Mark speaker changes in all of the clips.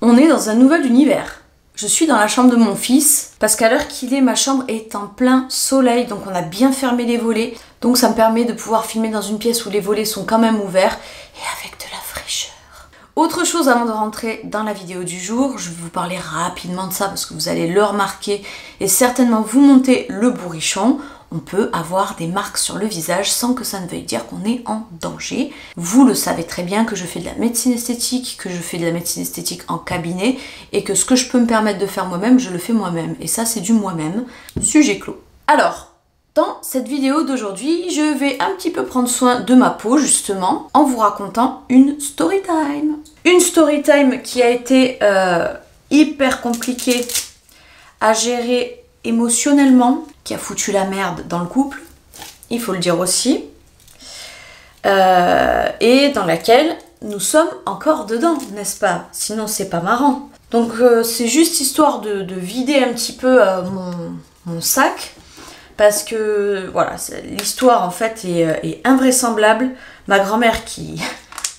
Speaker 1: On est dans un nouvel univers. Je suis dans la chambre de mon fils, parce qu'à l'heure qu'il est, ma chambre est en plein soleil, donc on a bien fermé les volets. Donc ça me permet de pouvoir filmer dans une pièce où les volets sont quand même ouverts, et avec de la fraîcheur. Autre chose avant de rentrer dans la vidéo du jour, je vais vous parler rapidement de ça, parce que vous allez le remarquer, et certainement vous monter le bourrichon. On peut avoir des marques sur le visage sans que ça ne veuille dire qu'on est en danger. Vous le savez très bien que je fais de la médecine esthétique, en cabinet, et que ce que je peux me permettre de faire moi-même, je le fais moi-même. Et ça, c'est du moi-même. Sujet clos. Alors, dans cette vidéo d'aujourd'hui, je vais un petit peu prendre soin de ma peau, justement, en vous racontant une story time. Une story time qui a été hyper compliquée à gérer émotionnellement, qui a foutu la merde dans le couple, il faut le dire aussi, et dans laquelle nous sommes encore dedans, n'est-ce pas? Sinon c'est pas marrant. Donc c'est juste histoire de vider un petit peu mon sac, parce que voilà, l'histoire en fait est invraisemblable. Ma grand-mère, qui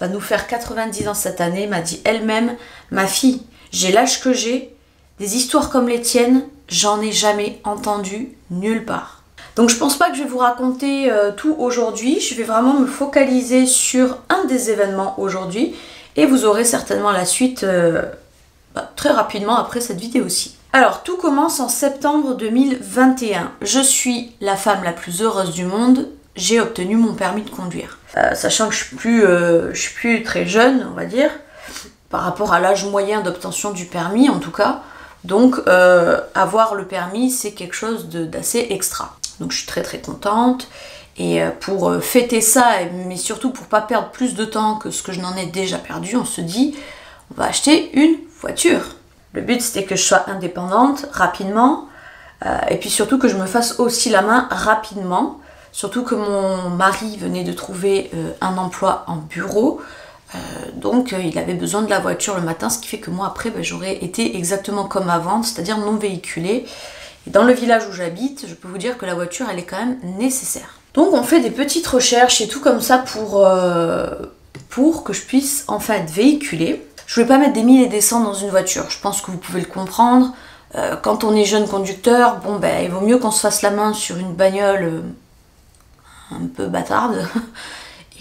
Speaker 1: va nous faire 90 ans cette année, m'a dit elle-même: ma fille, j'ai l'âge que j'ai, des histoires comme les tiennes, j'en ai jamais entendu nulle part. Donc je pense pas que je vais vous raconter tout aujourd'hui, je vais vraiment me focaliser sur un des événements aujourd'hui, et vous aurez certainement la suite très rapidement après cette vidéo-ci. Alors tout commence en septembre 2021. Je suis la femme la plus heureuse du monde, j'ai obtenu mon permis de conduire. Sachant que je suis plus très jeune, on va dire, par rapport à l'âge moyen d'obtention du permis en tout cas. Donc avoir le permis, c'est quelque chose d'assez extra. Donc je suis très très contente, et pour fêter ça, mais surtout pour pas perdre plus de temps que ce que je n'en ai déjà perdu, on se dit on va acheter une voiture. Le but c'était que je sois indépendante rapidement, et puis surtout que je me fasse aussi la main rapidement, surtout que mon mari venait de trouver un emploi en bureau. Donc il avait besoin de la voiture le matin, ce qui fait que moi après j'aurais été exactement comme avant, c'est-à-dire non véhiculée. Et dans le village où j'habite, je peux vous dire que la voiture elle est quand même nécessaire. Donc on fait des petites recherches et tout comme ça pour que je puisse enfin être véhiculée. Je ne vais pas mettre des 1000 et des 100 dans une voiture, je pense que vous pouvez le comprendre. Quand on est jeune conducteur, bon ben il vaut mieux qu'on se fasse la main sur une bagnole un peu bâtarde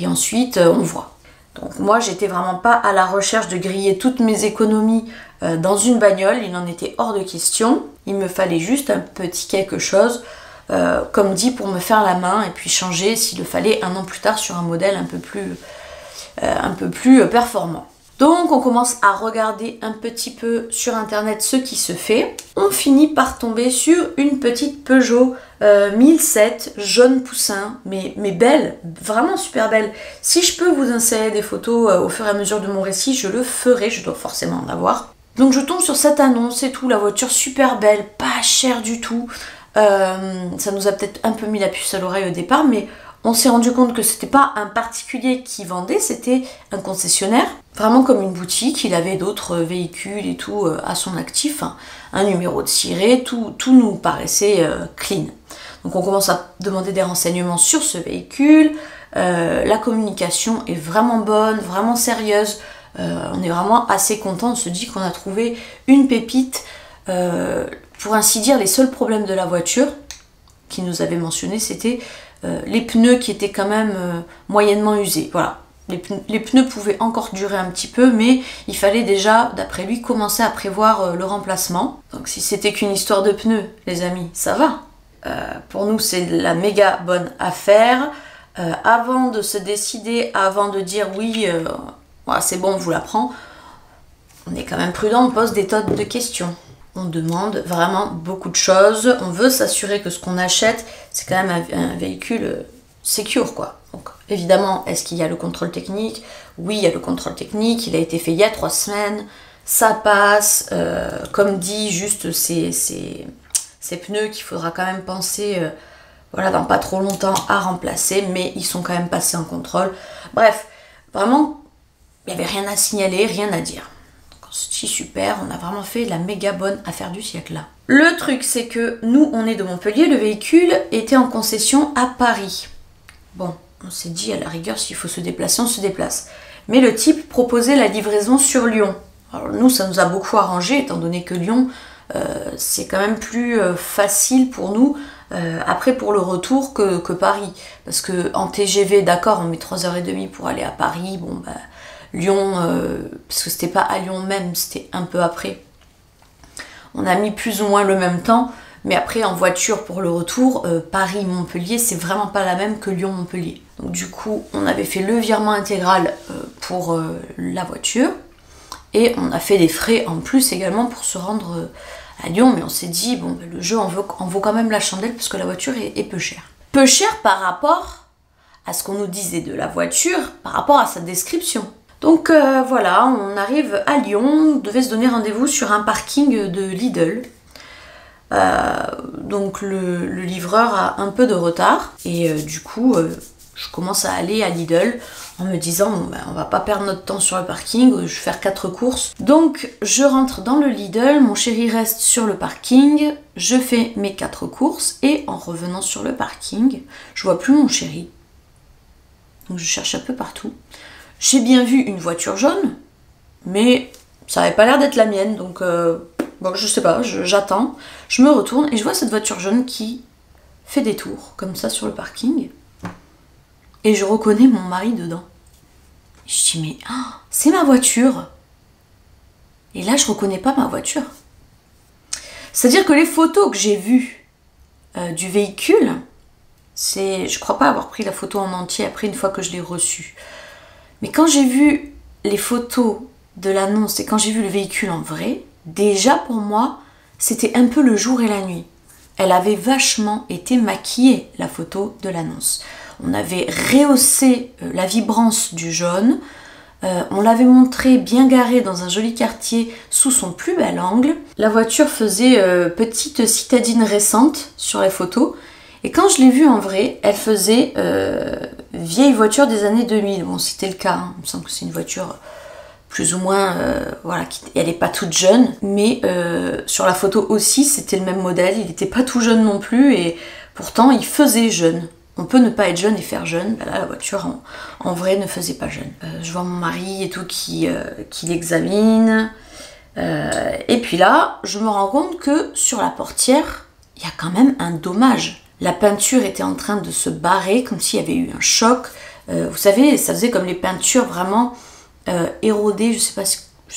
Speaker 1: et ensuite on voit. Donc moi j'étais vraiment pas à la recherche de griller toutes mes économies dans une bagnole, il en était hors de question. Il me fallait juste un petit quelque chose, comme dit, pour me faire la main et puis changer s'il le fallait un an plus tard sur un modèle un peu plus performant. Donc on commence à regarder un petit peu sur internet ce qui se fait. On finit par tomber sur une petite Peugeot 1007 jaune poussin, mais belle, vraiment super belle. Si je peux vous insérer des photos au fur et à mesure de mon récit, je le ferai, je dois forcément en avoir. Donc je tombe sur cette annonce et tout, la voiture super belle, pas chère du tout. Ça nous a peut-être un peu mis la puce à l'oreille au départ, mais on s'est rendu compte que c'était pas un particulier qui vendait, c'était un concessionnaire, vraiment comme une boutique. Il avait d'autres véhicules et tout à son actif, hein, un numéro de ciré, tout nous paraissait clean. Donc on commence à demander des renseignements sur ce véhicule, la communication est vraiment bonne, vraiment sérieuse, on est vraiment assez content, on se dit qu'on a trouvé une pépite. Pour ainsi dire, les seuls problèmes de la voiture qu'il nous avait mentionné, c'était les pneus qui étaient quand même moyennement usés. Voilà, les pneus pouvaient encore durer un petit peu, mais il fallait déjà, d'après lui, commencer à prévoir le remplacement. Donc si c'était qu'une histoire de pneus, les amis, ça va. Pour nous, c'est la méga bonne affaire. Avant de se décider, avant de dire oui, voilà, c'est bon, on vous la prend, on est quand même prudent, on pose des tonnes de questions. On demande vraiment beaucoup de choses, on veut s'assurer que ce qu'on achète, c'est quand même un véhicule secure, quoi. Donc évidemment, est-ce qu'il y a le contrôle technique? Oui, il y a le contrôle technique, il a été fait il y a 3 semaines, ça passe, comme dit, juste ces pneus qu'il faudra quand même penser, voilà, dans pas trop longtemps à remplacer, mais ils sont quand même passés en contrôle. Bref, vraiment, il n'y avait rien à signaler, rien à dire. C'est super, on a vraiment fait la méga bonne affaire du siècle là. Le truc c'est que nous on est de Montpellier, le véhicule était en concession à Paris. Bon, on s'est dit à la rigueur s'il faut se déplacer, on se déplace. Mais le type proposait la livraison sur Lyon. Alors nous, ça nous a beaucoup arrangé, étant donné que Lyon, c'est quand même plus facile pour nous, après pour le retour que Paris. Parce que en TGV, d'accord, on met 3h30 pour aller à Paris, bon bah Lyon, parce que c'était pas à Lyon même, c'était un peu après. On a mis plus ou moins le même temps, mais après en voiture pour le retour, Paris-Montpellier, c'est vraiment pas la même que Lyon-Montpellier. Donc du coup, on avait fait le virement intégral pour la voiture, et on a fait des frais en plus également pour se rendre à Lyon, mais on s'est dit, bon, le jeu en vaut quand même la chandelle, parce que la voiture est peu chère. Peu chère par rapport à ce qu'on nous disait de la voiture, par rapport à sa description. Donc voilà, on arrive à Lyon, on devait se donner rendez-vous sur un parking de Lidl. Donc le livreur a un peu de retard, et du coup je commence à aller à Lidl en me disant bon, ben, on va pas perdre notre temps sur le parking, je vais faire 4 courses. Donc je rentre dans le Lidl, mon chéri reste sur le parking, je fais mes 4 courses, et en revenant sur le parking, je vois plus mon chéri. Donc je cherche un peu partout. J'ai bien vu une voiture jaune, mais ça avait pas l'air d'être la mienne, donc bon, je sais pas, j'attends. Je me retourne et je vois cette voiture jaune qui fait des tours, comme ça, sur le parking. Et je reconnais mon mari dedans. Je dis, mais oh, c'est ma voiture. Et là, je reconnais pas ma voiture. C'est-à-dire que les photos que j'ai vues du véhicule, je crois pas avoir pris la photo en entier après une fois que je l'ai reçue. Mais quand j'ai vu les photos de l'annonce et quand j'ai vu le véhicule en vrai, déjà pour moi, c'était un peu le jour et la nuit. Elle avait vachement été maquillée, la photo de l'annonce. On avait rehaussé la vibrance du jaune, on l'avait montré bien garée dans un joli quartier sous son plus bel angle. La voiture faisait petite citadine récente sur les photos. Et quand je l'ai vue en vrai, elle faisait vieille voiture des années 2000. Bon, c'était le cas, hein. Il me semble que c'est une voiture plus ou moins, voilà, elle n'est pas toute jeune, mais sur la photo aussi, c'était le même modèle, il n'était pas tout jeune non plus, et pourtant, il faisait jeune. On peut ne pas être jeune et faire jeune, ben là, la voiture, en vrai, ne faisait pas jeune. Je vois mon mari et tout qui l'examine, et puis là, je me rends compte que sur la portière, il y a quand même un dommage. La peinture était en train de se barrer, comme s'il y avait eu un choc. Vous savez, ça faisait comme les peintures vraiment érodées. Je sais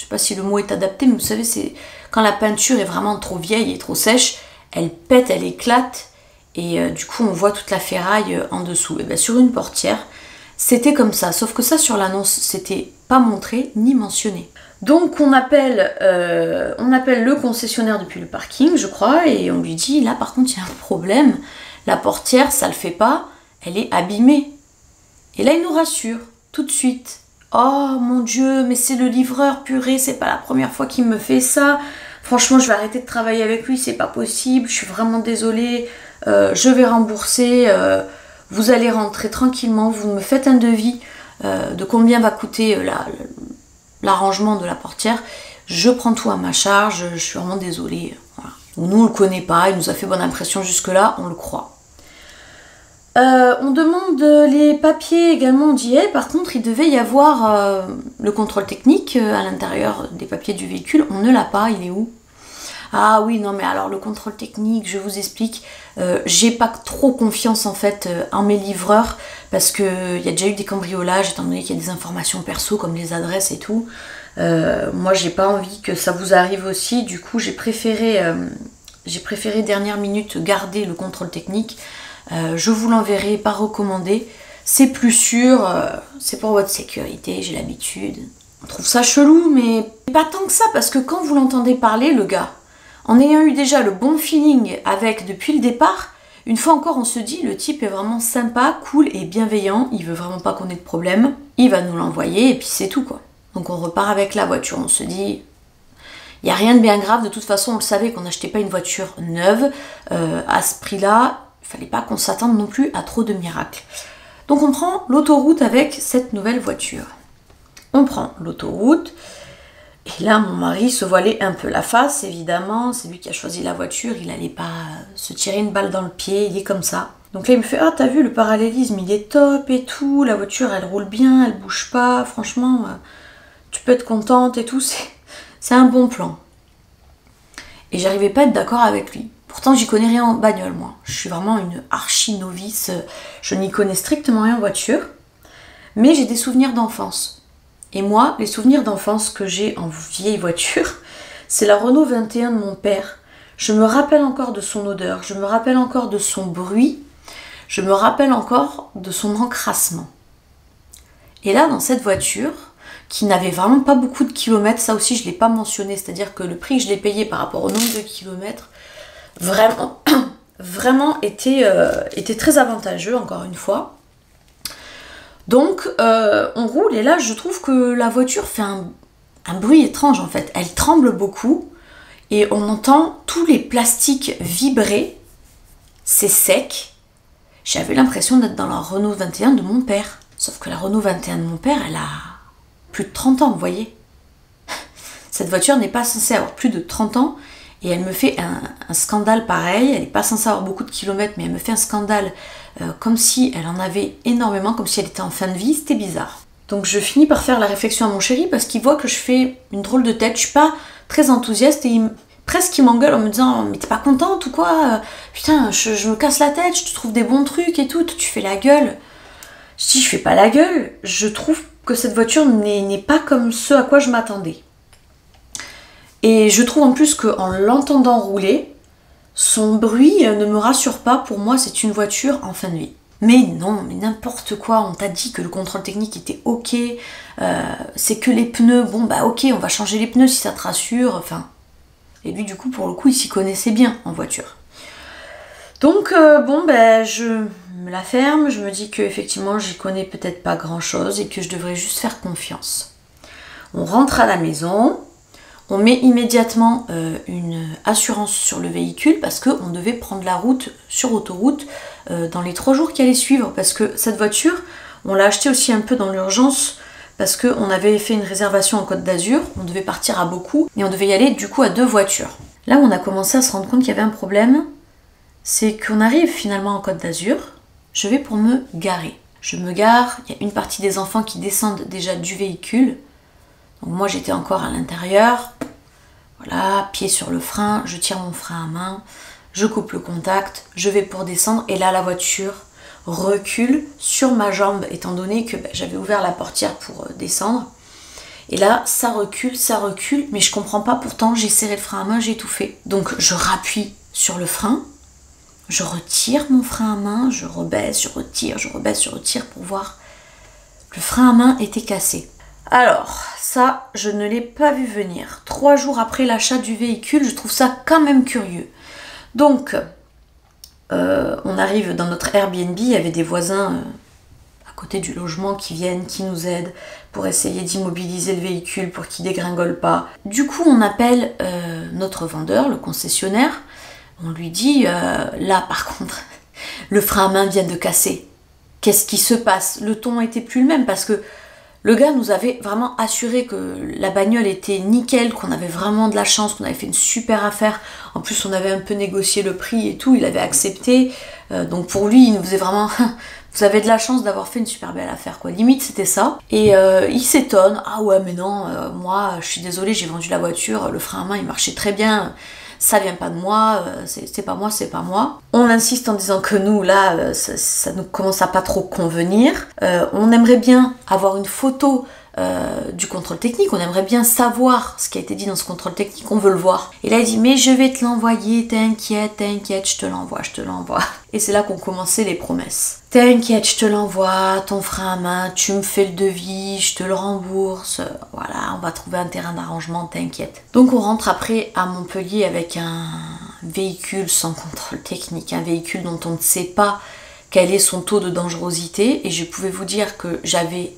Speaker 1: pas si le mot est adapté, mais vous savez, c'est quand la peinture est vraiment trop vieille et trop sèche, elle pète, elle éclate, et du coup, on voit toute la ferraille en dessous. Et bien, sur une portière, c'était comme ça. Sauf que ça, sur l'annonce, c'était pas montré ni mentionné. Donc on appelle le concessionnaire depuis le parking, je crois, et on lui dit, là par contre il y a un problème, la portière ça le fait pas, elle est abîmée. Et là il nous rassure, tout de suite. Oh mon Dieu, mais c'est le livreur, purée, c'est pas la première fois qu'il me fait ça. Franchement je vais arrêter de travailler avec lui, c'est pas possible, je suis vraiment désolée, je vais rembourser, vous allez rentrer tranquillement, vous me faites un devis de combien va coûter l'arrangement de la portière, je prends tout à ma charge, je suis vraiment désolée. Voilà. Nous on le connaît pas, il nous a fait bonne impression jusque-là, on le croit. On demande les papiers également, on dit, par contre il devait y avoir le contrôle technique à l'intérieur des papiers du véhicule, on ne l'a pas, il est où? Ah oui, non mais alors le contrôle technique, je vous explique, j'ai pas trop confiance en fait en mes livreurs, parce qu'il y a déjà eu des cambriolages, étant donné qu'il y a des informations perso comme les adresses et tout. Moi j'ai pas envie que ça vous arrive aussi, du coup j'ai préféré dernière minute garder le contrôle technique. Je vous l'enverrai pas recommandé, c'est plus sûr, c'est pour votre sécurité, j'ai l'habitude. On trouve ça chelou, mais pas tant que ça, parce que quand vous l'entendez parler, le gars, en ayant eu déjà le bon feeling avec depuis le départ, une fois encore on se dit, le type est vraiment sympa, cool et bienveillant, il veut vraiment pas qu'on ait de problème, il va nous l'envoyer et puis c'est tout quoi. Donc on repart avec la voiture, on se dit, il n'y a rien de bien grave, de toute façon on le savait qu'on n'achetait pas une voiture neuve, à ce prix-là, il fallait pas qu'on s'attende non plus à trop de miracles. Donc on prend l'autoroute avec cette nouvelle voiture. On prend l'autoroute, et là mon mari se voilait un peu la face, évidemment, c'est lui qui a choisi la voiture, il allait pas se tirer une balle dans le pied, il est comme ça. Donc là il me fait, ah t'as vu le parallélisme, il est top et tout, la voiture elle roule bien, elle bouge pas, franchement, tu peux être contente et tout, c'est un bon plan. Et j'arrivais pas à être d'accord avec lui. Pourtant, j'y connais rien en bagnole, moi. Je suis vraiment une archi novice. Je n'y connais strictement rien en voiture. Mais j'ai des souvenirs d'enfance. Et moi, les souvenirs d'enfance que j'ai en vieille voiture, c'est la Renault 21 de mon père. Je me rappelle encore de son odeur, je me rappelle encore de son bruit, je me rappelle encore de son encrassement. Et là, dans cette voiture, qui n'avait vraiment pas beaucoup de kilomètres, ça aussi je ne l'ai pas mentionné, c'est-à-dire que le prix que je l'ai payé par rapport au nombre de kilomètres, vraiment était très avantageux, encore une fois. Donc on roule et là je trouve que la voiture fait un bruit étrange en fait. Elle tremble beaucoup et on entend tous les plastiques vibrer. C'est sec. J'avais l'impression d'être dans la Renault 21 de mon père. Sauf que la Renault 21 de mon père, elle a plus de 30 ans, vous voyez. Cette voiture n'est pas censée avoir plus de 30 ans et elle me fait un scandale pareil. Elle n'est pas censée avoir beaucoup de kilomètres, mais elle me fait un scandale comme si elle en avait énormément, comme si elle était en fin de vie. C'était bizarre. Donc je finis par faire la réflexion à mon chéri parce qu'il voit que je fais une drôle de tête. Je suis pas très enthousiaste et presque il m'engueule en me disant mais t'es pas contente ou quoi? Putain, je me casse la tête, je te trouve des bons trucs et tout, tu fais la gueule. Je dis je fais pas la gueule, je trouve que cette voiture n'est pas comme ce à quoi je m'attendais. Et je trouve en plus qu'en l'entendant rouler, son bruit ne me rassure pas. Pour moi, c'est une voiture en fin de vie. Mais non, mais n'importe quoi. On t'a dit que le contrôle technique était ok. C'est que les pneus. Bon, bah ok, on va changer les pneus si ça te rassure. Enfin. Et lui, du coup, pour le coup, il s'y connaissait bien en voiture. Donc, bon, ben, je me la ferme. Je me dis qu'effectivement, j'y connais peut-être pas grand-chose et que je devrais juste faire confiance. On rentre à la maison. On met immédiatement une assurance sur le véhicule parce qu'on devait prendre la route sur autoroute dans les 3 jours qui allaient suivre. Parce que cette voiture, on l'a achetée aussi un peu dans l'urgence parce qu'on avait fait une réservation en Côte d'Azur. On devait partir à beaucoup et on devait y aller du coup à 2 voitures. Là où on a commencé à se rendre compte qu'il y avait un problème, c'est qu'on arrive finalement en Côte d'Azur. Je vais pour me garer. Je me gare, il y a une partie des enfants qui descendent déjà du véhicule. Donc moi j'étais encore à l'intérieur, voilà, pied sur le frein, je tire mon frein à main, je coupe le contact, je vais pour descendre et là la voiture recule sur ma jambe étant donné que j'avais ouvert la portière pour descendre. Et là ça recule, mais je comprends pas, pourtant j'ai serré le frein à main, j'ai tout fait. Donc je rappuie sur le frein, je retire mon frein à main, je rebaisse, je retire pour voir. Le frein à main était cassé. Alors, ça, je ne l'ai pas vu venir. 3 jours après l'achat du véhicule, je trouve ça quand même curieux. Donc, on arrive dans notre Airbnb, il y avait des voisins à côté du logement qui viennent, qui nous aident pour essayer d'immobiliser le véhicule pour qu'il dégringole pas. Du coup, on appelle notre vendeur, le concessionnaire. On lui dit, là par contre, le frein à main vient de casser. Qu'est-ce qui se passe? Le ton était plus le même parce que le gars nous avait vraiment assuré que la bagnole était nickel, qu'on avait vraiment de la chance, qu'on avait fait une super affaire. En plus, on avait un peu négocié le prix et tout, il avait accepté. Donc pour lui, il nous faisait vraiment... Vous avez de la chance d'avoir fait une super belle affaire, quoi. Limite, c'était ça. Et il s'étonne. Ah ouais, mais non, moi, je suis désolée, j'ai vendu la voiture, le frein à main, il marchait très bien. Ça vient pas de moi, c'est pas moi, c'est pas moi. On insiste en disant que nous, là, ça nous commence à pas trop convenir. On aimerait bien avoir une photo du contrôle technique, on aimerait bien savoir ce qui a été dit dans ce contrôle technique, on veut le voir. Et là, il dit, mais je vais te l'envoyer, t'inquiète, je te l'envoie. Et c'est là qu'ont commencé les promesses. T'inquiète, je te l'envoie, ton frein à main, tu me fais le devis, je te le rembourse, voilà, on va trouver un terrain d'arrangement, t'inquiète. Donc on rentre après à Montpellier avec un véhicule sans contrôle technique, un véhicule dont on ne sait pas quel est son taux de dangerosité, et je pouvais vous dire que j'avais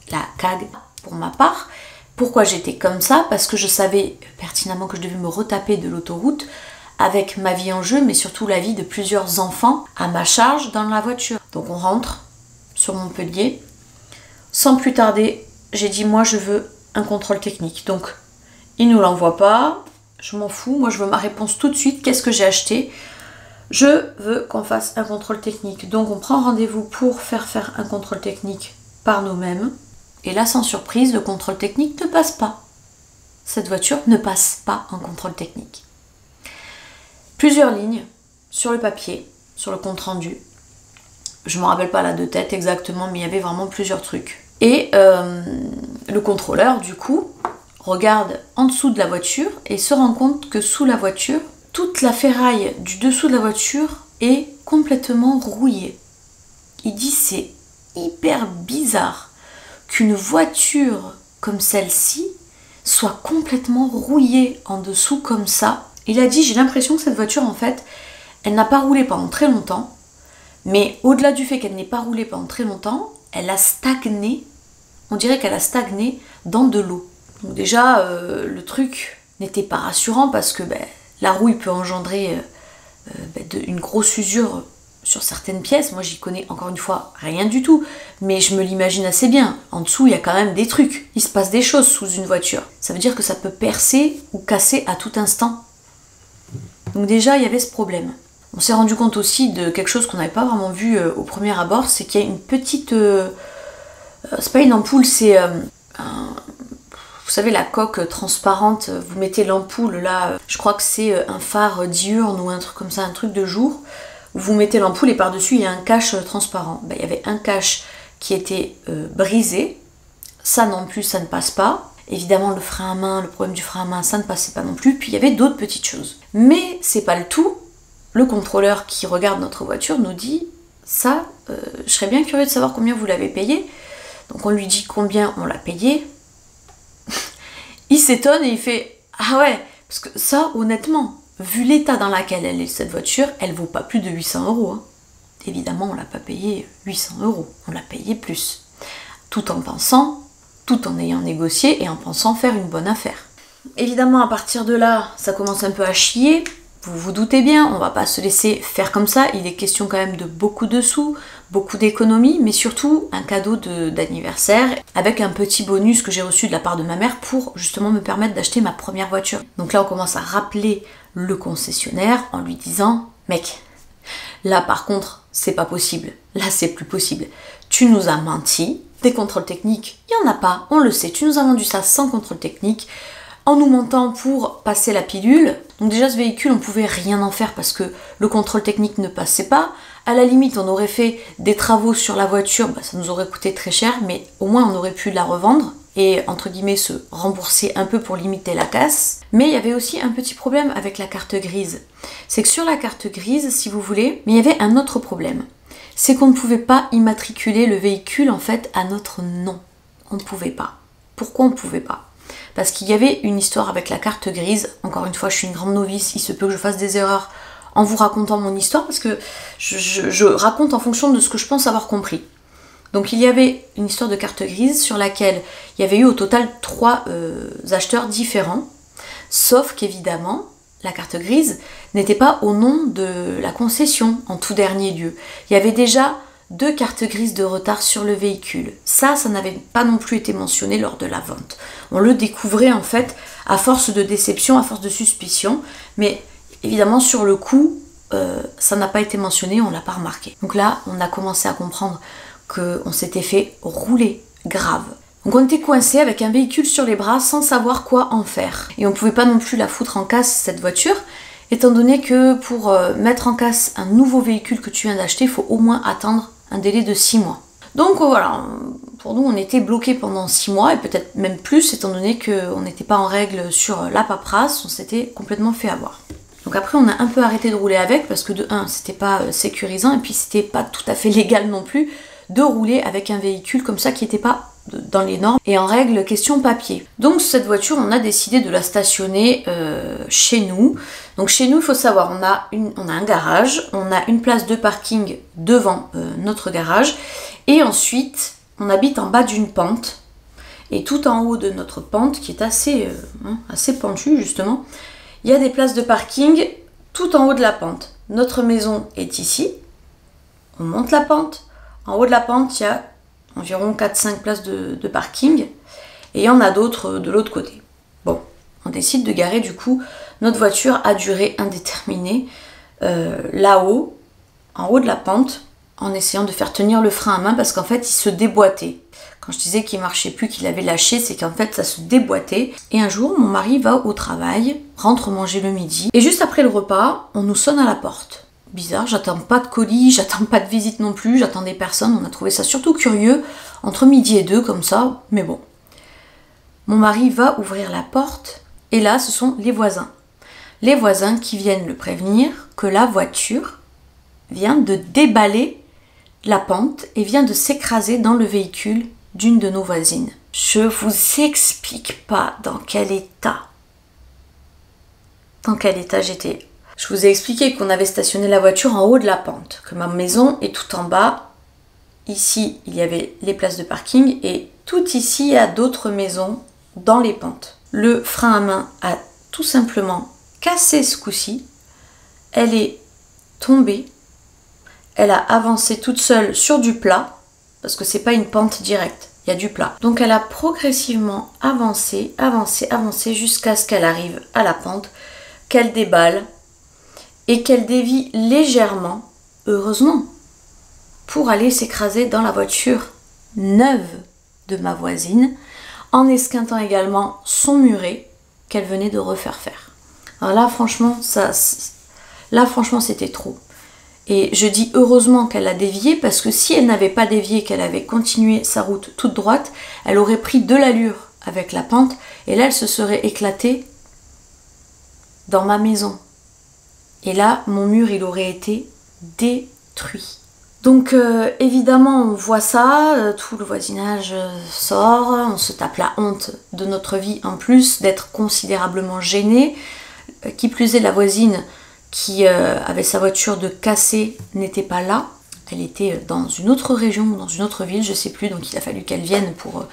Speaker 1: la CAG pour ma part. Pourquoi j'étais comme ça? Parce que je savais pertinemment que je devais me retaper de l'autoroute avec ma vie en jeu, mais surtout la vie de plusieurs enfants à ma charge dans la voiture. Donc on rentre sur Montpellier. Sans plus tarder, j'ai dit moi je veux un contrôle technique. Donc il nous l'envoie pas, je m'en fous, moi je veux ma réponse tout de suite. Qu'est-ce que j'ai acheté? Je veux qu'on fasse un contrôle technique. Donc on prend rendez-vous pour faire un contrôle technique par nous-mêmes. Et là, sans surprise, le contrôle technique ne passe pas. cette voiture ne passe pas en contrôle technique. Plusieurs lignes sur le papier, sur le compte rendu. Je ne me rappelle pas là de tête exactement, mais il y avait vraiment plusieurs trucs. Et le contrôleur, du coup, regarde en dessous de la voiture et se rend compte que sous la voiture, toute la ferraille du dessous de la voiture est complètement rouillée. Il dit c'est hyper bizarre qu'une voiture comme celle-ci soit complètement rouillée en dessous comme ça. Il a dit j'ai l'impression que cette voiture en fait, elle n'a pas roulé pendant très longtemps, mais au-delà du fait qu'elle n'ait pas roulé pendant très longtemps, elle a stagné, on dirait qu'elle a stagné dans de l'eau. Donc déjà, le truc n'était pas rassurant parce que la rouille peut engendrer une grosse usure sur certaines pièces. Moi, j'y connais encore une fois rien du tout, mais je me l'imagine assez bien. En dessous, il y a quand même des trucs. Il se passe des choses sous une voiture. Ça veut dire que ça peut percer ou casser à tout instant. Donc déjà, il y avait ce problème. On s'est rendu compte aussi de quelque chose qu'on n'avait pas vraiment vu au premier abord, c'est qu'il y a une petite... c'est pas une ampoule, c'est vous savez, la coque transparente, vous mettez l'ampoule là, je crois que c'est un phare diurne ou un truc comme ça, un truc de jour. Vous mettez l'ampoule et par-dessus, il y a un cache transparent. Il y avait un cache qui était brisé. Ça non plus, ça ne passe pas. Évidemment, le frein à main, le problème du frein à main, ça ne passait pas non plus. Puis il y avait d'autres petites choses. Mais c'est pas le tout. Le contrôleur qui regarde notre voiture nous dit ça, je serais bien curieux de savoir combien vous l'avez payé. Donc on lui dit combien on l'a payé. Il s'étonne et il fait ah ouais, parce que ça, honnêtement, vu l'état dans lequel elle est cette voiture, elle vaut pas plus de 800 €. Hein. Évidemment, on l'a pas payé 800 €, on l'a payé plus. Tout en ayant négocié et en pensant faire une bonne affaire. Évidemment, à partir de là, ça commence un peu à chier. Vous vous doutez bien, on va pas se laisser faire comme ça. Il est question quand même de beaucoup de sous, beaucoup d'économies, mais surtout un cadeau d'anniversaire avec un petit bonus que j'ai reçu de la part de ma mère pour justement me permettre d'acheter ma première voiture. Donc là, on commence à rappeler le concessionnaire en lui disant « Mec, là par contre, c'est pas possible. Là, c'est plus possible. Tu nous as menti. Des contrôles techniques, il n'y en a pas, on le sait. Tu nous as vendu ça sans contrôle technique. En nous mentant pour passer la pilule. Donc déjà ce véhicule on pouvait rien en faire parce que le contrôle technique ne passait pas. À la limite on aurait fait des travaux sur la voiture, ça nous aurait coûté très cher, mais au moins on aurait pu la revendre et entre guillemets se rembourser un peu pour limiter la casse. Mais il y avait aussi un petit problème avec la carte grise. C'est que sur la carte grise, si vous voulez, mais il y avait un autre problème. C'est qu'on ne pouvait pas immatriculer le véhicule en fait à notre nom. On ne pouvait pas. Pourquoi on ne pouvait pas ? Parce qu'il y avait une histoire avec la carte grise. Encore une fois, je suis une grande novice, il se peut que je fasse des erreurs en vous racontant mon histoire, parce que je raconte en fonction de ce que je pense avoir compris. Donc il y avait une histoire de carte grise sur laquelle il y avait eu au total 3 acheteurs différents, sauf qu'évidemment, la carte grise n'était pas au nom de la concession en tout dernier lieu. Il y avait déjà 2 cartes grises de retard sur le véhicule. Ça n'avait pas non plus été mentionné lors de la vente. On le découvrait en fait à force de déception, à force de suspicion, mais évidemment sur le coup, ça n'a pas été mentionné, on l'a pas remarqué. Donc là, on a commencé à comprendre qu'on s'était fait rouler grave. Donc on était coincé avec un véhicule sur les bras sans savoir quoi en faire. Et on pouvait pas non plus la foutre en casse cette voiture, étant donné que pour mettre en casse un nouveau véhicule que tu viens d'acheter, il faut au moins attendre un délai de 6 mois. Donc voilà, pour nous on était bloqués pendant 6 mois et peut-être même plus étant donné qu'on n'était pas en règle sur la paperasse, on s'était complètement fait avoir. Donc après on a un peu arrêté de rouler avec parce que de 1 c'était pas sécurisant et puis c'était pas tout à fait légal non plus de rouler avec un véhicule comme ça qui n'était pas dans les normes et en règle question papier. Donc cette voiture on a décidé de la stationner chez nous. Donc chez nous il faut savoir on a un garage, on a une place de parking devant notre garage et ensuite on habite en bas d'une pente et tout en haut de notre pente qui est assez pentue justement, il y a des places de parking tout en haut de la pente. Notre maison est ici, on monte la pente, en haut de la pente il y a environ 4-5 places de parking et il y en a d'autres de l'autre côté. Bon, on décide de garer du coup notre voiture à durée indéterminée là-haut, en haut de la pente, en essayant de faire tenir le frein à main parce qu'en fait il se déboîtait. Quand je disais qu'il marchait plus, qu'il avait lâché, c'est qu'en fait ça se déboîtait. Et un jour, mon mari va au travail, rentre manger le midi. Et juste après le repas, on nous sonne à la porte. Bizarre, j'attends pas de colis, j'attends pas de visite non plus, j'attendais personne. On a trouvé ça surtout curieux, entre midi et 2 comme ça, mais bon. Mon mari va ouvrir la porte, et là, ce sont les voisins. Les voisins qui viennent le prévenir que la voiture vient de déballer la pente et vient de s'écraser dans le véhicule d'une de nos voisines. Je vous explique pas dans quel état j'étais. Je vous ai expliqué qu'on avait stationné la voiture en haut de la pente, que ma maison est tout en bas. Ici, il y avait les places de parking et tout ici, il y a d'autres maisons dans les pentes. Le frein à main a tout simplement cassé ce coup-ci. Elle est tombée. Elle a avancé toute seule sur du plat, parce que c'est pas une pente directe, il y a du plat. Donc elle a progressivement avancé jusqu'à ce qu'elle arrive à la pente, qu'elle déballe et qu'elle dévie légèrement, heureusement, pour aller s'écraser dans la voiture neuve de ma voisine, en esquintant également son muret qu'elle venait de refaire faire. Alors là, franchement, c'était trop. Et je dis heureusement qu'elle a dévié, parce que si elle n'avait pas dévié, qu'elle avait continué sa route toute droite, elle aurait pris de l'allure avec la pente, et là, elle se serait éclatée dans ma maison. Et là, mon mur, il aurait été détruit. Donc évidemment, on voit ça, tout le voisinage sort, on se tape la honte de notre vie en plus, d'être considérablement gêné. Qui plus est, la voisine qui avait sa voiture de cassée n'était pas là. Elle était dans une autre région, dans une autre ville, je sais plus, donc il a fallu qu'elle vienne pour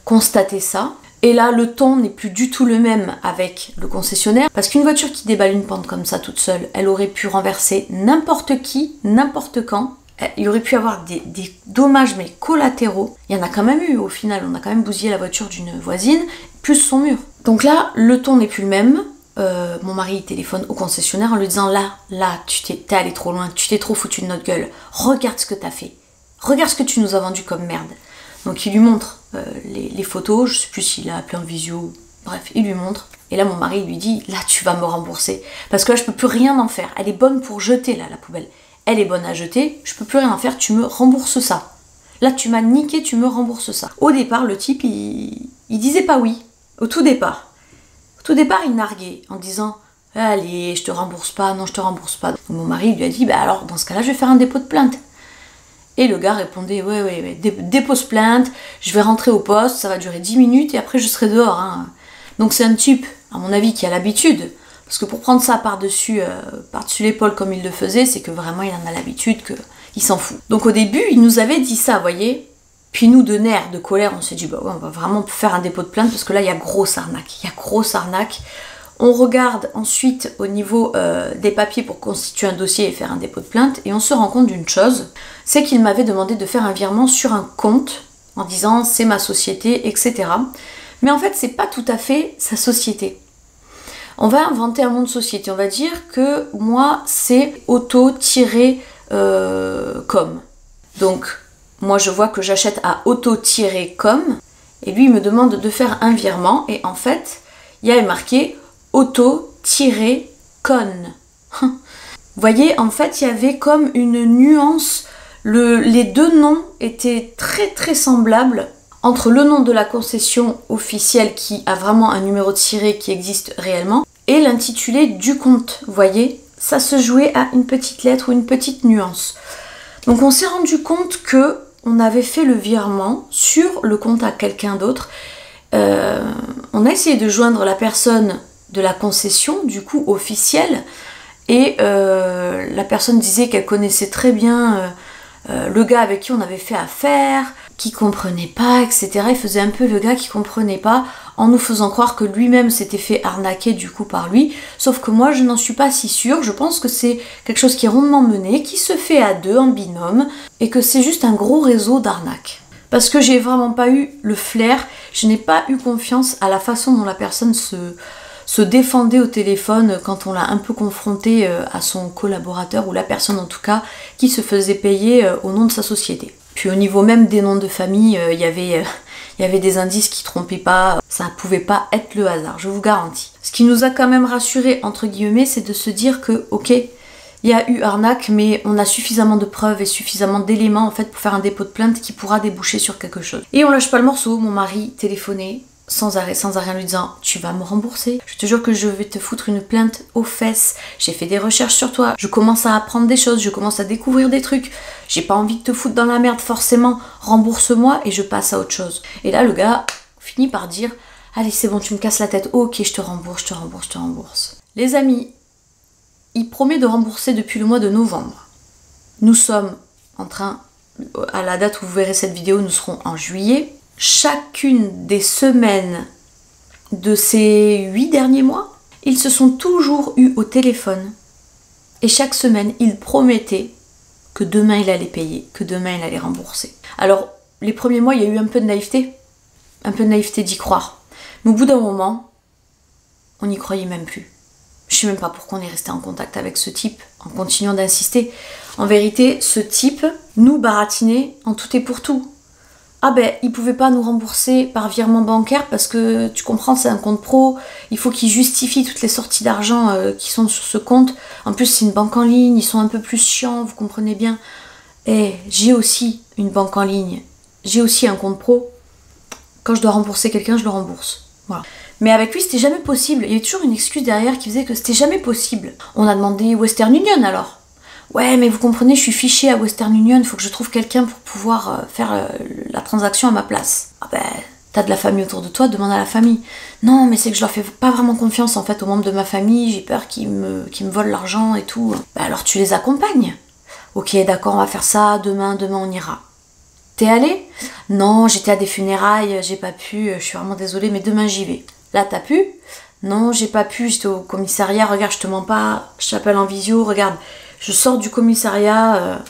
Speaker 1: constater ça. Et là, le ton n'est plus du tout le même avec le concessionnaire, parce qu'une voiture qui déballe une pente comme ça toute seule, elle aurait pu renverser n'importe qui, n'importe quand. Il y aurait pu avoir des dommages mais collatéraux. Il y en a quand même eu au final, on a quand même bousillé la voiture d'une voisine, plus son mur. Donc là, le ton n'est plus le même. Mon mari téléphone au concessionnaire en lui disant là, t'es allé trop loin, tu t'es trop foutu de notre gueule, regarde ce que t'as fait, regarde ce que tu nous as vendu comme merde. Donc il lui montre les photos, je sais plus s'il a appelé en visio, bref, il lui montre. Et là mon mari lui dit là tu vas me rembourser, parce que là je peux plus rien en faire, elle est bonne pour jeter là la poubelle, elle est bonne à jeter, je peux plus rien en faire, tu me rembourses ça. Là tu m'as niqué, tu me rembourses ça. Au départ le type il disait pas oui, au tout départ. Au départ, il narguait en disant « Allez, je te rembourse pas, non, je te rembourse pas. » Donc mon mari lui a dit « Bah alors, dans ce cas-là, je vais faire un dépôt de plainte. » Et le gars répondait « Ouais, dépose plainte, je vais rentrer au poste, ça va durer 10 minutes et après je serai dehors. Hein. » Donc c'est un type, à mon avis, qui a l'habitude. Parce que pour prendre ça par-dessus l'épaule comme il le faisait, c'est que vraiment il en a l'habitude, qu'il s'en fout. Donc au début, il nous avait dit ça, vous voyez. Puis nous, de nerfs, de colère, on s'est dit, bah ouais, on va vraiment faire un dépôt de plainte parce que là, il y a grosse arnaque. On regarde ensuite au niveau des papiers pour constituer un dossier et faire un dépôt de plainte. Et on se rend compte d'une chose, c'est qu'il m'avait demandé de faire un virement sur un compte en disant, c'est ma société, etc. Mais en fait, c'est pas tout à fait sa société. On va inventer un nom de société. On va dire que moi, c'est auto-com. Donc, moi, je vois que j'achète à auto-com et lui, il me demande de faire un virement et en fait, il y a marqué auto-con. Vous voyez, en fait, il y avait comme une nuance. Les deux noms étaient très très semblables entre le nom de la concession officielle qui a vraiment un numéro de tiré qui existe réellement et l'intitulé du compte. Vous voyez, ça se jouait à une petite lettre ou une petite nuance. Donc on s'est rendu compte que on avait fait le virement sur le compte à quelqu'un d'autre. On a essayé de joindre la personne de la concession, du coup officielle, et la personne disait qu'elle connaissait très bien le gars avec qui on avait fait affaire, qui comprenait pas, etc. Il faisait un peu le gars qui comprenait pas, en nous faisant croire que lui-même s'était fait arnaquer du coup par lui, sauf que moi je n'en suis pas si sûre, je pense que c'est quelque chose qui est rondement mené, qui se fait à deux en binôme, et que c'est juste un gros réseau d'arnaques. Parce que j'ai vraiment pas eu le flair, je n'ai pas eu confiance à la façon dont la personne se défendait au téléphone quand on l'a un peu confronté à son collaborateur, ou la personne en tout cas, qui se faisait payer au nom de sa société. Puis au niveau même des noms de famille, il y avait des indices qui trompaient pas. Ça ne pouvait pas être le hasard, je vous garantis. Ce qui nous a quand même rassurés, entre guillemets, c'est de se dire que, ok, il y a eu arnaque, mais on a suffisamment de preuves et suffisamment d'éléments en fait pour faire un dépôt de plainte qui pourra déboucher sur quelque chose. Et on lâche pas le morceau, mon mari téléphonait sans arrêt en lui disant « Tu vas me rembourser, je te jure que je vais te foutre une plainte aux fesses, j'ai fait des recherches sur toi, je commence à apprendre des choses, je commence à découvrir des trucs, j'ai pas envie de te foutre dans la merde forcément, rembourse-moi et je passe à autre chose. » Et là le gars finit par dire « Allez c'est bon, tu me casses la tête, ok je te rembourse, je te rembourse, je te rembourse. » Les amis, il promet de rembourser depuis le mois de novembre. Nous sommes en train, à la date où vous verrez cette vidéo, nous serons en juillet. Chacune des semaines de ces 8 derniers mois, ils se sont toujours eus au téléphone. Et chaque semaine, il promettait que demain il allait payer, que demain il allait rembourser. Alors, les premiers mois, il y a eu un peu de naïveté d'y croire. Mais au bout d'un moment, on n'y croyait même plus. Je sais même pas pourquoi on est resté en contact avec ce type, en continuant d'insister. En vérité, ce type nous baratinait en tout et pour tout. Ah ben, il pouvait pas nous rembourser par virement bancaire parce que, tu comprends, c'est un compte pro, il faut qu'il justifie toutes les sorties d'argent qui sont sur ce compte. En plus, c'est une banque en ligne, ils sont un peu plus chiants, vous comprenez bien. Et j'ai aussi une banque en ligne, j'ai aussi un compte pro. Quand je dois rembourser quelqu'un, je le rembourse. Voilà. Mais avec lui, c'était jamais possible. Il y avait toujours une excuse derrière qui faisait que c'était jamais possible. On a demandé Western Union alors. Ouais, mais vous comprenez, je suis fichée à Western Union, il faut que je trouve quelqu'un pour pouvoir faire la transaction à ma place. Ah ben, t'as de la famille autour de toi, demande à la famille. Non, mais c'est que je leur fais pas vraiment confiance en fait aux membres de ma famille, j'ai peur qu'ils me volent l'argent et tout. Ben alors tu les accompagnes. Ok, d'accord, on va faire ça, demain on ira. T'es allé? Non, j'étais à des funérailles, j'ai pas pu, je suis vraiment désolée, mais demain j'y vais. Là, t'as pu? Non, j'ai pas pu, j'étais au commissariat, regarde, je te mens pas, je t'appelle en visio, regarde. Je sors du commissariat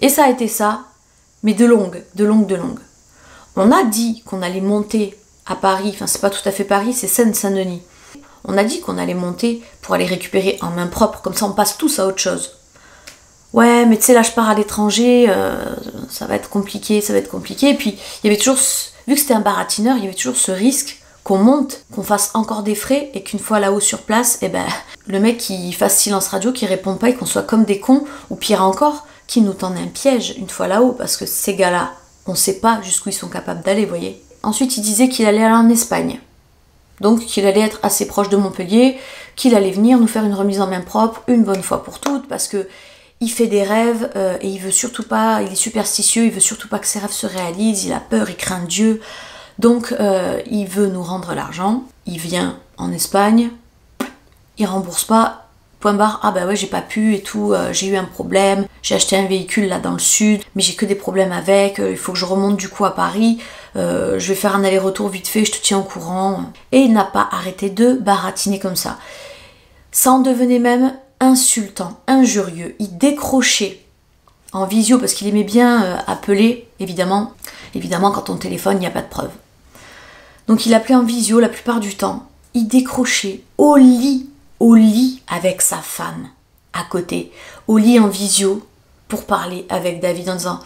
Speaker 1: et ça a été ça, mais de longue. On a dit qu'on allait monter à Paris, enfin c'est pas tout à fait Paris, c'est Seine-Saint-Denis. On a dit qu'on allait monter pour aller récupérer en main propre, comme ça on passe tous à autre chose. Ouais, mais tu sais là je pars à l'étranger, ça va être compliqué. Et puis il y avait toujours, vu que c'était un baratineur, il y avait toujours ce risque qu'on monte, qu'on fasse encore des frais et qu'une fois là-haut sur place, eh ben, le mec qui fasse silence radio, qui réponde pas et qu'on soit comme des cons, ou pire encore, qui nous tende un piège une fois là-haut, parce que ces gars-là, on sait pas jusqu'où ils sont capables d'aller, vous voyez. Ensuite, il disait qu'il allait aller en Espagne, donc qu'il allait être assez proche de Montpellier, qu'il allait venir nous faire une remise en main propre, une bonne fois pour toutes, parce que il fait des rêves et il veut surtout pas, il est superstitieux, il veut surtout pas que ses rêves se réalisent, il a peur, il craint Dieu. Donc il veut nous rendre l'argent, il vient en Espagne, il rembourse pas, point barre, ah bah ouais j'ai pas pu et tout, j'ai eu un problème, j'ai acheté un véhicule là dans le sud, mais j'ai que des problèmes avec, il faut que je remonte du coup à Paris, je vais faire un aller-retour vite fait, je te tiens au courant. Et il n'a pas arrêté de baratiner comme ça. Ça en devenait même insultant, injurieux, il décrochait en visio parce qu'il aimait bien appeler, évidemment quand on téléphone il n'y a pas de preuve. Donc il appelait en visio la plupart du temps. Il décrochait au lit avec sa femme à côté, au lit en visio pour parler avec David en disant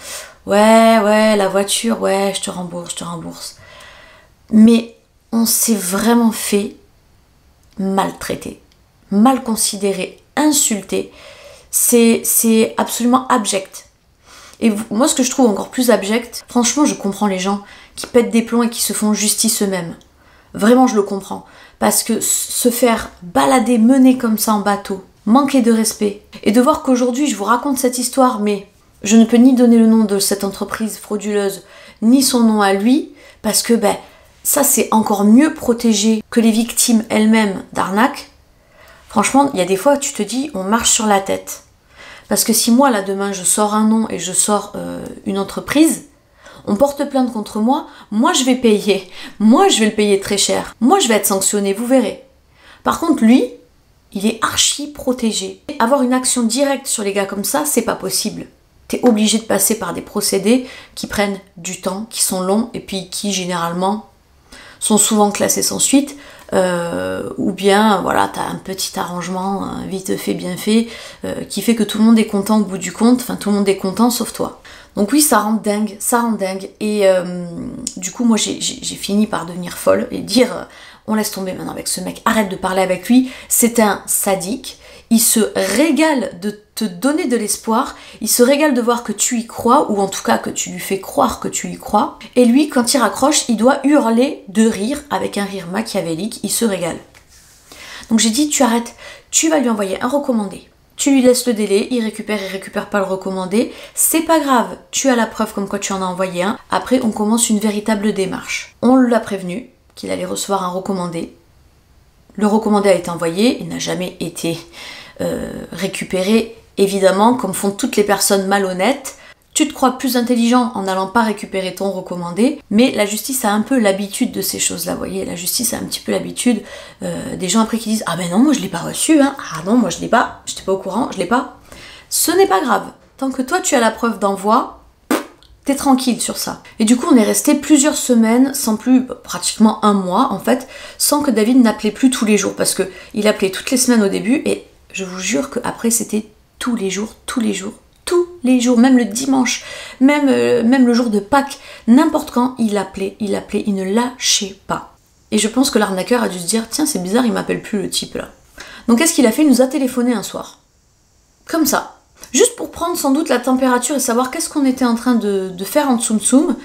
Speaker 1: ouais la voiture, ouais je te rembourse. Mais on s'est vraiment fait maltraiter, mal considéré, insulté. C'est absolument abject. Et moi, ce que je trouve encore plus abject, franchement, je comprends les gens qui pètent des plombs et qui se font justice eux-mêmes. Vraiment, je le comprends. Parce que se faire balader, mener comme ça en bateau, manquer de respect, et de voir qu'aujourd'hui, je vous raconte cette histoire, mais je ne peux ni donner le nom de cette entreprise frauduleuse, ni son nom à lui, parce que ça, c'est encore mieux protégé que les victimes elles-mêmes d'arnaque. Franchement, il y a des fois, tu te dis, on marche sur la tête. Parce que si moi, là, demain, je sors un nom et je sors une entreprise, on porte plainte contre moi, moi, je vais payer. Moi, je vais le payer très cher. Moi, je vais être sanctionné, vous verrez. Par contre, lui, il est archi protégé. Avoir une action directe sur les gars comme ça, c'est pas possible. T'es obligé de passer par des procédés qui prennent du temps, qui sont longs, et puis qui, généralement, sont souvent classés sans suite. ou bien voilà, t'as un petit arrangement vite fait, bien fait, qui fait que tout le monde est content au bout du compte, enfin tout le monde est content sauf toi. Donc oui, ça rend dingue, et du coup moi j'ai fini par devenir folle et dire on laisse tomber maintenant avec ce mec, arrête de parler avec lui, c'est un sadique, il se régale de te donner de l'espoir, il se régale de voir que tu y crois, ou en tout cas que tu lui fais croire que tu y crois, et lui quand il raccroche, il doit hurler de rire avec un rire machiavélique, il se régale. Donc j'ai dit tu arrêtes, tu vas lui envoyer un recommandé. Tu lui laisses le délai, il récupère pas le recommandé, c'est pas grave, tu as la preuve comme quoi tu en as envoyé un, après on commence une véritable démarche. On l'a prévenu qu'il allait recevoir un recommandé, le recommandé a été envoyé, il n'a jamais été récupéré, évidemment, comme font toutes les personnes malhonnêtes. Tu te crois plus intelligent en n'allant pas récupérer ton recommandé, mais la justice a un peu l'habitude de ces choses-là, vous voyez, la justice a un petit peu l'habitude des gens après qui disent « Ah ben non, moi je l'ai pas reçu, hein. Ah non, moi je l'ai pas, j'étais pas au courant, je l'ai pas. » Ce n'est pas grave, tant que toi tu as la preuve d'envoi, t'es tranquille sur ça. Et du coup on est resté plusieurs semaines, sans plus, pratiquement un mois en fait, sans que David n'appelait plus tous les jours, parce que il appelait toutes les semaines au début, et je vous jure qu'après c'était tous les jours, même le dimanche, même le jour de Pâques, n'importe quand, il appelait, il ne lâchait pas. Et je pense que l'arnaqueur a dû se dire, tiens c'est bizarre, il m'appelle plus le type là. Donc qu'est-ce qu'il a fait? Il nous a téléphoné un soir. Comme ça. Juste pour prendre sans doute la température et savoir qu'est-ce qu'on était en train de faire en Tsum Tsum.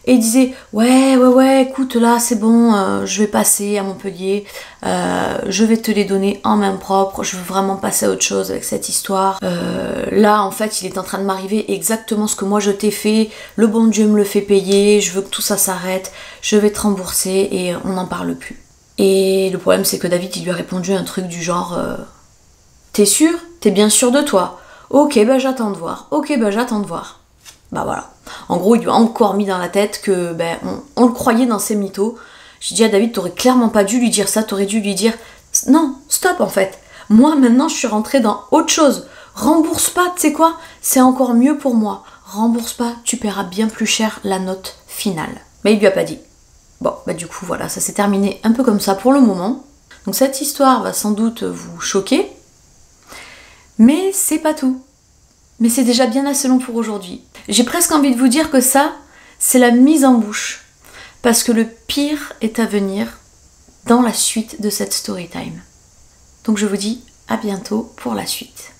Speaker 1: Et il disait ouais, écoute là c'est bon, je vais passer à Montpellier, je vais te les donner en main propre, je veux vraiment passer à autre chose avec cette histoire. Là en fait il est en train de m'arriver exactement ce que moi je t'ai fait, le bon Dieu me le fait payer, je veux que tout ça s'arrête, je vais te rembourser et on n'en parle plus. Et le problème c'est que David il lui a répondu un truc du genre t'es sûr? T'es bien sûr de toi? Ok bah j'attends de voir, Bah voilà. En gros, il lui a encore mis dans la tête que on le croyait dans ses mythos. J'ai dit à David, t'aurais clairement pas dû lui dire ça, t'aurais dû lui dire non, stop en fait. Moi maintenant je suis rentrée dans autre chose. Rembourse pas, tu sais quoi? C'est encore mieux pour moi. Rembourse pas, tu paieras bien plus cher la note finale. Mais il lui a pas dit. Bon, bah du coup voilà, ça s'est terminé un peu comme ça pour le moment. Donc cette histoire va sans doute vous choquer. Mais c'est pas tout. Mais c'est déjà bien assez long pour aujourd'hui. J'ai presque envie de vous dire que ça, c'est la mise en bouche. Parce que le pire est à venir dans la suite de cette story time. Donc je vous dis à bientôt pour la suite.